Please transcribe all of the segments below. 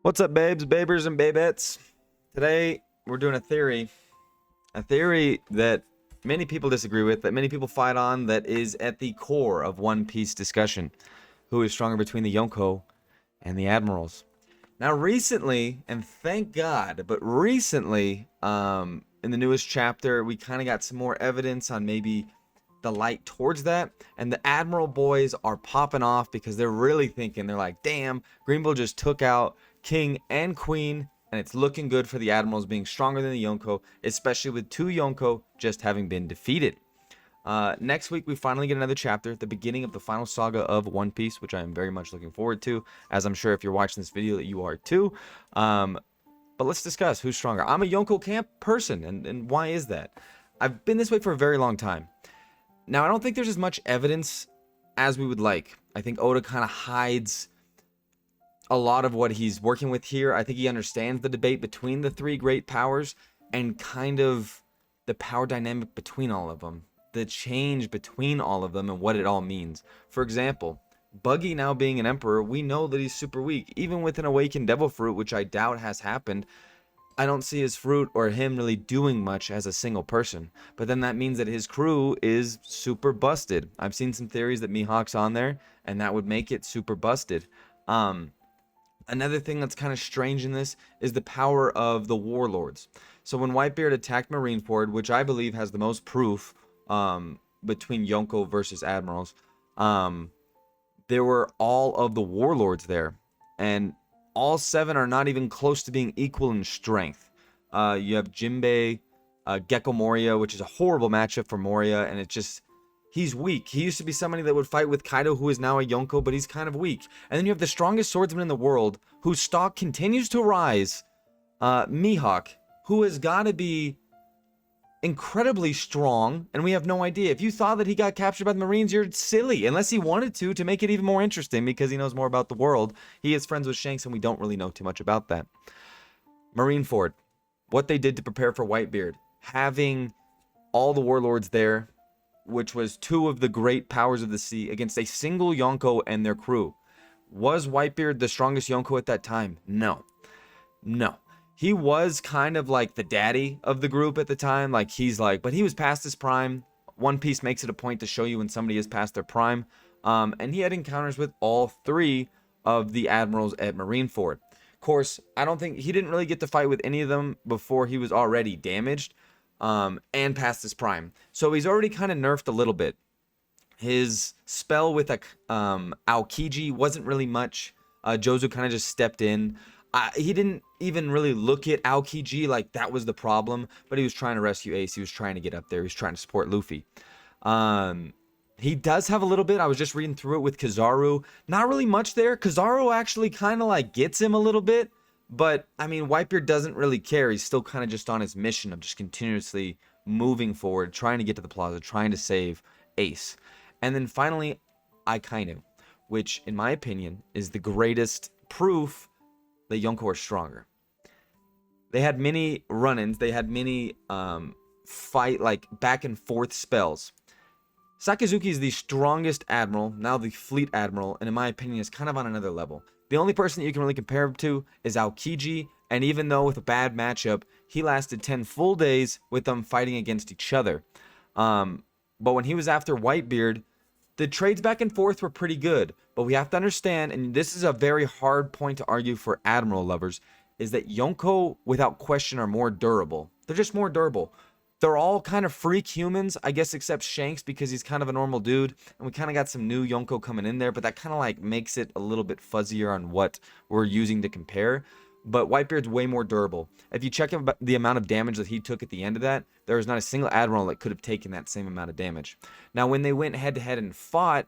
What's up, babes, babers, and babettes? Today, we're doing a theory that many people disagree with, that many people fight on, that is at the core of One Piece discussion. Who is stronger between the Yonkou and the Admirals? Now, recently, and thank God, but recently, in the newest chapter, we kind of got some more evidence on maybe the light towards that, and the Admiral boys are popping off because they're really thinking, they're like, damn, Greenville just took out King and Queen, and it's looking good for the Admirals being stronger than the Yonkou, especially with two Yonkou just having been defeated. Next week, we finally get another chapter, the beginning of the final saga of One Piece, which I am very much looking forward to, as I'm sure if you're watching this video that you are too. But let's discuss who's stronger. I'm a Yonkou camp person, and why is that? I've been this way for a very long time. Now, I don't think there's as much evidence as we would like. I think Oda kind of hides a lot of what he's working with here. I think he understands the debate between the three great powers and kind of the power dynamic between all of them, the change between all of them and what it all means. For example, Buggy now being an emperor, we know that he's super weak. Even with an awakened devil fruit, which I doubt has happened, I don't see his fruit or him really doing much as a single person. But then that means that his crew is super busted. I've seen some theories that Mihawk's on there, and that would make it super busted. Another thing that's kind of strange in this is the power of the warlords. So when Whitebeard attacked Marineford, which I believe has the most proof between Yonkou versus Admirals, there were all of the warlords there. And all seven are not even close to being equal in strength. You have Jinbei, Gecko Moria, which is a horrible matchup for Moria, and it's just, he's weak. He used to be somebody that would fight with Kaido, who is now a Yonkou, but he's kind of weak. And then you have the strongest swordsman in the world, whose stock continues to rise, Mihawk, who has got to be incredibly strong, and we have no idea. If you thought that he got captured by the Marines, you're silly, unless he wanted to make it even more interesting because he knows more about the world. He is friends with Shanks, and we don't really know too much about that. Marineford, what they did to prepare for Whitebeard, having all the warlords there, which was two of the great powers of the sea, against a single Yonkou and their crew. Was Whitebeard the strongest Yonkou at that time? No. No. He was kind of like the daddy of the group at the time. Like, but he was past his prime. One Piece makes it a point to show you when somebody is past their prime. And he had encounters with all three of the admirals at Marineford. Of course, I don't think he didn't really get to fight with any of them before he was already damaged and past his prime. So he's already kind of nerfed a little bit. His spell with Aokiji wasn't really much. Jozu kind of just stepped in. He didn't even really look at Aokiji like that was the problem, but he was trying to rescue Ace. He was trying to get up there. He was trying to support Luffy. He does have a little bit. I was just reading through it with Kizaru. Not really much there. Kizaru actually kind of like gets him a little bit, but I mean, Whitebeard doesn't really care. He's still kind of just on his mission of just continuously moving forward, trying to get to the plaza, trying to save Ace. And then finally, Akainu, which in my opinion is the greatest proof the Yonkou are stronger. They had many run-ins. They had many fight, like, back and forth spells. Sakazuki is the strongest admiral, now the fleet admiral, and in my opinion is kind of on another level. The only person that you can really compare him to is Aokiji, and even though with a bad matchup, he lasted 10 full days with them fighting against each other. But when he was after Whitebeard, the trades back and forth were pretty good, but we have to understand, and this is a very hard point to argue for Admiral lovers, is that Yonkou, without question, are more durable. They're just more durable. They're all kind of freak humans, I guess, except Shanks because he's kind of a normal dude, and we kind of got some new Yonkou coming in there, but that kind of like makes it a little bit fuzzier on what we're using to compare. But Whitebeard's way more durable. If you check the amount of damage that he took at the end of that, there was not a single admiral that could have taken that same amount of damage. Now, when they went head-to-head and fought,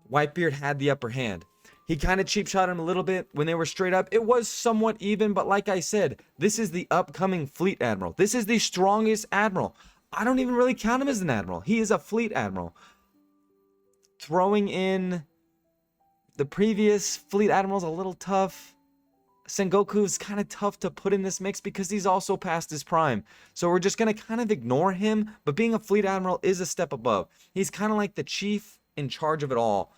Whitebeard had the upper hand. He kind of cheap shot him a little bit. When they were straight up, it was somewhat even, but like I said, this is the upcoming fleet admiral. This is the strongest admiral. I don't even really count him as an admiral. He is a fleet admiral. Throwing in the previous fleet admiral's a little tough. Sengoku is kind of tough to put in this mix because he's also past his prime. So we're just going to kind of ignore him. But being a fleet admiral is a step above. He's kind of like the chief in charge of it all.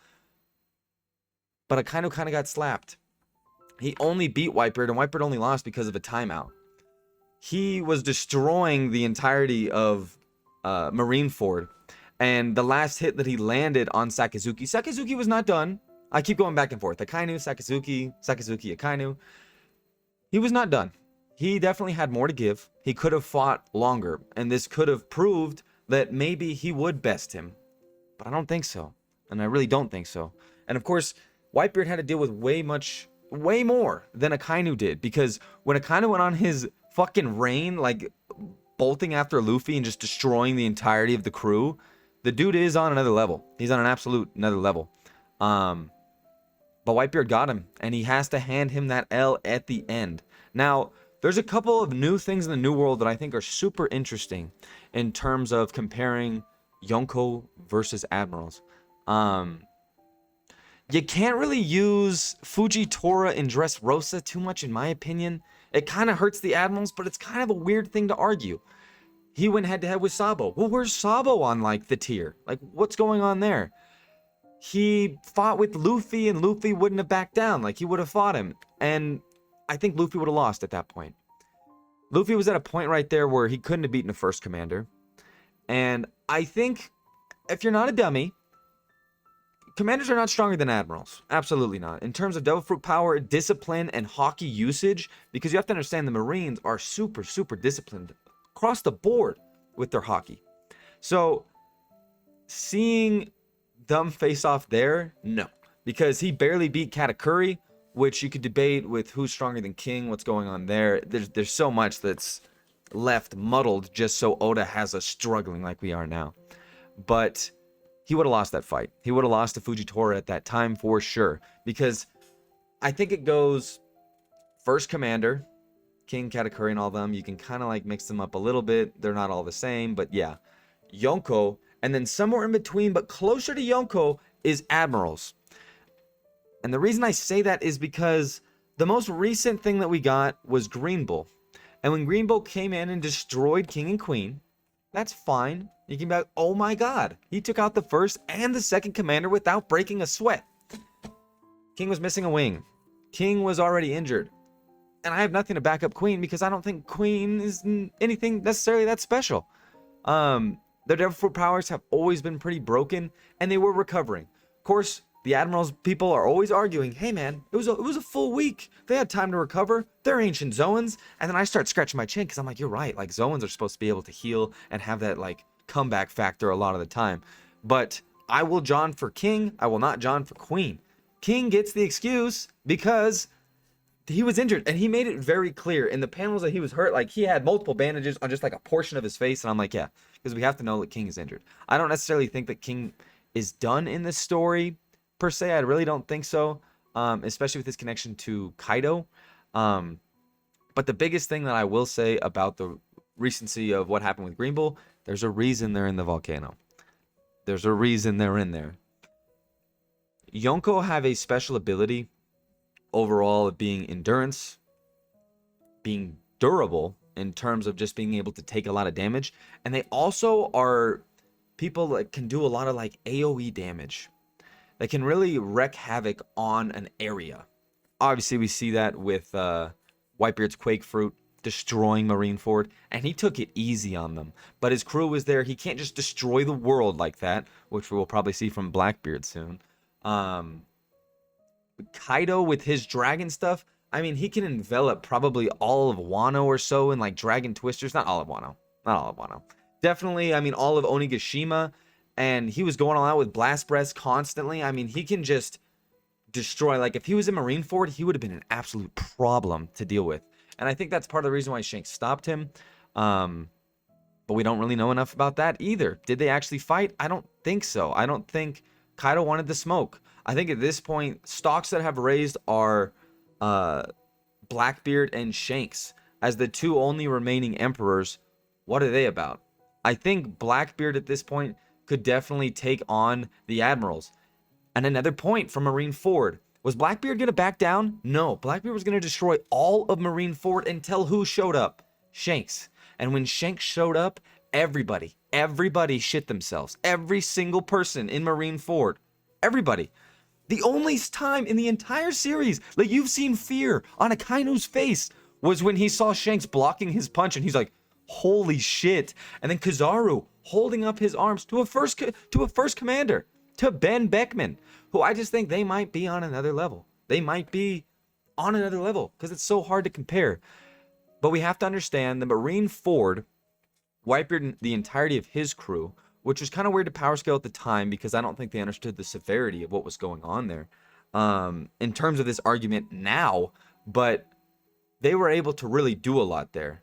But Akainu kind of got slapped. He only beat Whitebeard, and Whitebeard only lost because of a timeout. He was destroying the entirety of Marineford, and the last hit that he landed on Sakazuki was not done. I keep going back and forth. Akainu, Sakazuki, Akainu. He was not done. He definitely had more to give. He could have fought longer, and this could have proved that maybe he would best him. But I don't think so. And I really don't think so. And of course, Whitebeard had to deal with way more than Akainu did. Because when Akainu went on his fucking reign, like bolting after Luffy and just destroying the entirety of the crew, the dude is on another level. He's on an absolute another level. But Whitebeard got him, and he has to hand him that L at the end. Now, there's a couple of new things in the New World that I think are super interesting in terms of comparing Yonkou versus Admirals. You can't really use Fujitora and Dressrosa too much, in my opinion. It kind of hurts the Admirals, but it's kind of a weird thing to argue. He went head-to-head with Sabo. Well, where's Sabo on, like, the tier? Like, what's going on there? He fought with Luffy, and Luffy wouldn't have backed down. Like, he would have fought him. And I think Luffy would have lost at that point. Luffy was at a point right there where he couldn't have beaten a first commander. And I think, if you're not a dummy, commanders are not stronger than admirals. Absolutely not. In terms of devil fruit power, discipline, and hockey usage, because you have to understand the Marines are super, super disciplined across the board with their hockey. So, seeing them face off there, no. Because he barely beat Katakuri, which you could debate with who's stronger than King, what's going on there. There's so much that's left muddled just so Oda has us struggling like we are now. But he would have lost that fight. He would have lost to Fujitora at that time for sure. Because I think it goes first commander, King, Katakuri, and all of them. You can kind of like mix them up a little bit. They're not all the same, but yeah. Yonkou, and then somewhere in between, but closer to Yonkou, is Admirals. And the reason I say that is because the most recent thing that we got was Green Bull. And when Green Bull came in and destroyed King and Queen, that's fine. You can be like, oh my god, he took out the first and the second commander without breaking a sweat. King was missing a wing. King was already injured. And I have nothing to back up Queen because I don't think Queen is anything necessarily that special. Their devil fruit powers have always been pretty broken, and they were recovering. Of course, the Admirals people are always arguing, hey man, it was a full week. They had time to recover. They're ancient Zoans. And then I start scratching my chin because I'm like, you're right. Like, Zoans are supposed to be able to heal and have that, like, comeback factor a lot of the time. But I will John for King. I will not John for Queen. King gets the excuse because he was injured. And he made it very clear in the panels that he was hurt. Like, he had multiple bandages on just, like, a portion of his face. And I'm like, yeah, because we have to know that King is injured. I don't necessarily think that King is done in this story per se. I really don't think so, especially with his connection to Kaido. But the biggest thing that I will say about the recency of what happened with Green Bull, there's a reason they're in the volcano. There's a reason they're in there. Yonkou have a special ability overall of being endurance, being durable in terms of just being able to take a lot of damage, and they also are people that can do a lot of like AoE damage. They can really wreak havoc on an area. Obviously, we see that with Whitebeard's Quake Fruit destroying Marineford, and he took it easy on them. But his crew was there. He can't just destroy the world like that, which we will probably see from Blackbeard soon. Kaido with his dragon stuff, I mean, he can envelop probably all of Wano or so in like dragon twisters. Not all of Wano. Not all of Wano. Definitely, I mean, all of Onigashima. And he was going all out with Blast Breath constantly. I mean, he can just destroy. Like, if he was in Marineford, he would have been an absolute problem to deal with. And I think that's part of the reason why Shanks stopped him. But we don't really know enough about that either. Did they actually fight? I don't think so. I don't think Kaido wanted the smoke. I think at this point, stocks that have raised are Blackbeard and Shanks as the two only remaining emperors. What are they about? I think Blackbeard at this point could definitely take on the Admirals. And another point from Marineford. Was Blackbeard going to back down? No. Blackbeard was going to destroy all of Marineford until who showed up? Shanks. And when Shanks showed up, everybody shit themselves. Every single person in Marineford. Everybody. The only time in the entire series, like, you've seen fear on Akaino's face was when he saw Shanks blocking his punch, and he's like, holy shit. And then Kizaru holding up his arms to a first commander, to Ben Beckman, who I just think they might be on another level. They might be on another level because it's so hard to compare. But we have to understand the Marine Ford, Whitebeard, the entirety of his crew, which was kind of weird to power scale at the time because I don't think they understood the severity of what was going on there in terms of this argument now, but they were able to really do a lot there.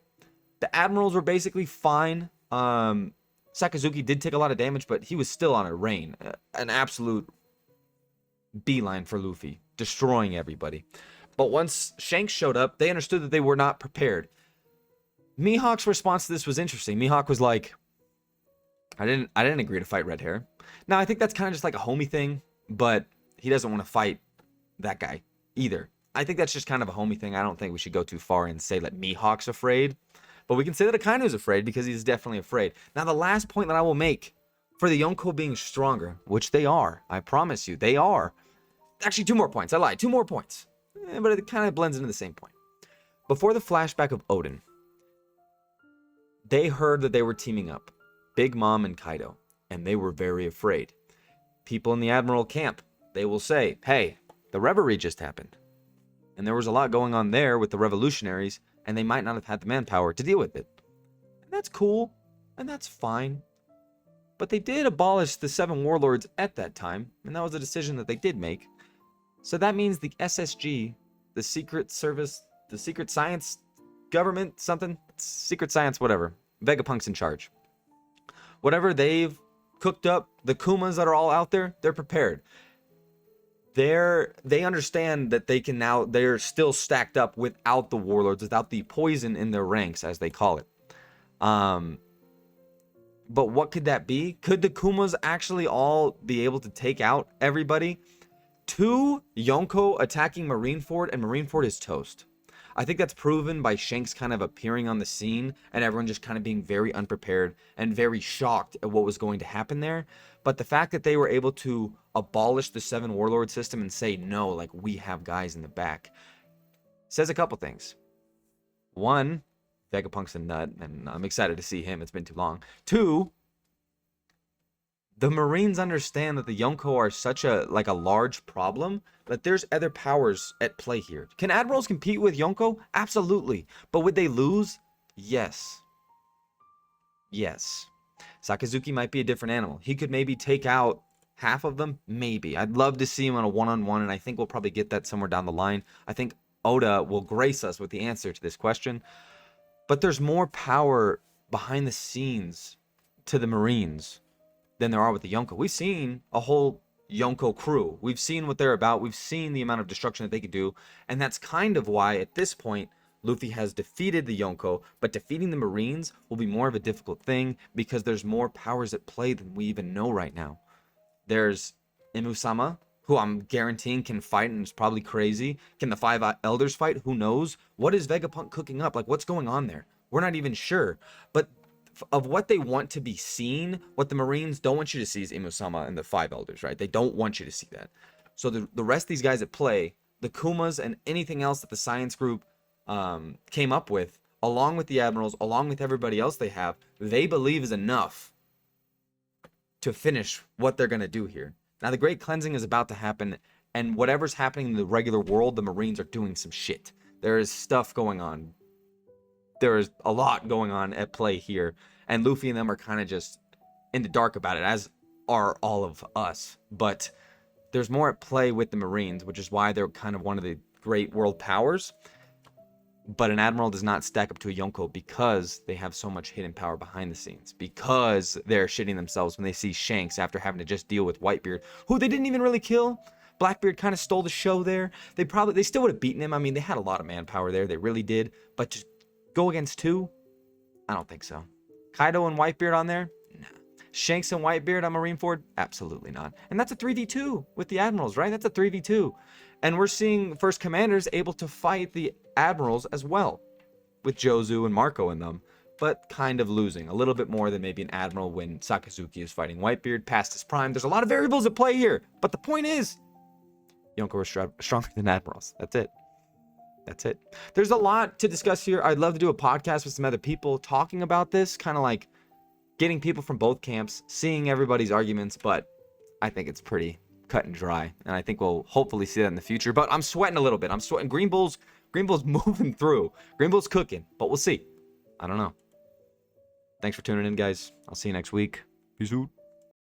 The Admirals were basically fine. Sakazuki did take a lot of damage, but he was still on a reign. An absolute beeline for Luffy, destroying everybody. But once Shanks showed up, they understood that they were not prepared. Mihawk's response to this was interesting. Mihawk was like, I didn't agree to fight Red Hair. Now, I think that's kind of just like a homie thing, but he doesn't want to fight that guy either. I think that's just kind of a homie thing. I don't think we should go too far and say that Mihawk's afraid. But we can say that Akaino's afraid because he's definitely afraid. Now, the last point that I will make for the Yonkou being stronger, which they are, I promise you, they are. Actually, 2 more points. I lied. 2 more points. But it kind of blends into the same point. Before the flashback of Odin, they heard that they were teaming up, Big Mom and Kaido, and they were very afraid. People in the Admiral camp, they will say, hey, the Reverie just happened. And there was a lot going on there with the revolutionaries, and they might not have had the manpower to deal with it. And that's cool, and that's fine. But they did abolish the 7 warlords at that time, and that was a decision that they did make. So that means the SSG, the Secret Service, the Secret Science Government, something, Secret Science, whatever, Vegapunk's in charge. Whatever they've cooked up, the Kumas that are all out there, they're prepared. They understand that they can now, they're still stacked up without the warlords, without the poison in their ranks, as they call it. But what could that be? Could the Kumas actually all be able to take out everybody? 2 Yonkou attacking Marineford, and Marineford is toast. I think that's proven by Shanks kind of appearing on the scene and everyone just kind of being very unprepared and very shocked at what was going to happen there. But the fact that they were able to abolish the 7 warlord system and say, no, like, we have guys in the back, says a couple things. 1, Vegapunk's a nut, and I'm excited to see him. It's been too long. 2, the Marines understand that the Yonkou are such a large problem that there's other powers at play here. Can Admirals compete with Yonkou? Absolutely. But would they lose? Yes. Yes. Sakazuki might be a different animal. He could maybe take out half of them, maybe. I'd love to see him on a one-on-one, and I think we'll probably get that somewhere down the line. I think Oda will grace us with the answer to this question. But there's more power behind the scenes to the Marines than there are with the Yonkou. We've seen a whole Yonkou crew. We've seen what they're about. We've seen the amount of destruction that they could do. And that's kind of why, at this point, Luffy has defeated the Yonkou, but defeating the Marines will be more of a difficult thing because there's more powers at play than we even know right now. There's Imusama, who I'm guaranteeing can fight and is probably crazy. Can the 5 Elders fight? Who knows? What is Vegapunk cooking up? Like, what's going on there? We're not even sure. But of what they want to be seen, what the Marines don't want you to see is Imusama and the 5 Elders, right? They don't want you to see that. So the rest of these guys at play, the Kumas and anything else that the science group came up with, along with the Admirals, along with everybody else they have, they believe is enough to finish what they're going to do here. Now, the Great Cleansing is about to happen, and whatever's happening in the regular world, the Marines are doing some shit. There is stuff going on. There is a lot going on at play here, and Luffy and them are kind of just in the dark about it, as are all of us. But there's more at play with the Marines, which is why they're kind of one of the great world powers. But an Admiral does not stack up to a Yonkou because they have so much hidden power behind the scenes. Because they're shitting themselves when they see Shanks after having to just deal with Whitebeard, who they didn't even really kill. Blackbeard kind of stole the show there. They still would have beaten him. I mean, they had a lot of manpower there. They really did. But to go against 2? I don't think so. Kaido and Whitebeard on there? Nah. Shanks and Whitebeard on Marineford? Absolutely not. And that's a 3v2 with the Admirals, right? That's a 3v2. And we're seeing First Commanders able to fight the Admirals as well, with Jozu and Marco in them, but kind of losing a little bit more than maybe an Admiral when Sakazuki is fighting Whitebeard past his prime. There's a lot of variables at play here, but the point is, Yonkou are stronger than Admirals. That's it. That's it. There's a lot to discuss here. I'd love to do a podcast with some other people talking about this, kind of like getting people from both camps, seeing everybody's arguments, but I think it's pretty cut and dry, and I think we'll hopefully see that in the future. But I'm sweating a little bit. I'm sweating. Green Bull's moving through. Green Bull's cooking, but we'll see. I don't know. Thanks for tuning in, guys. I'll see you next week. Peace out.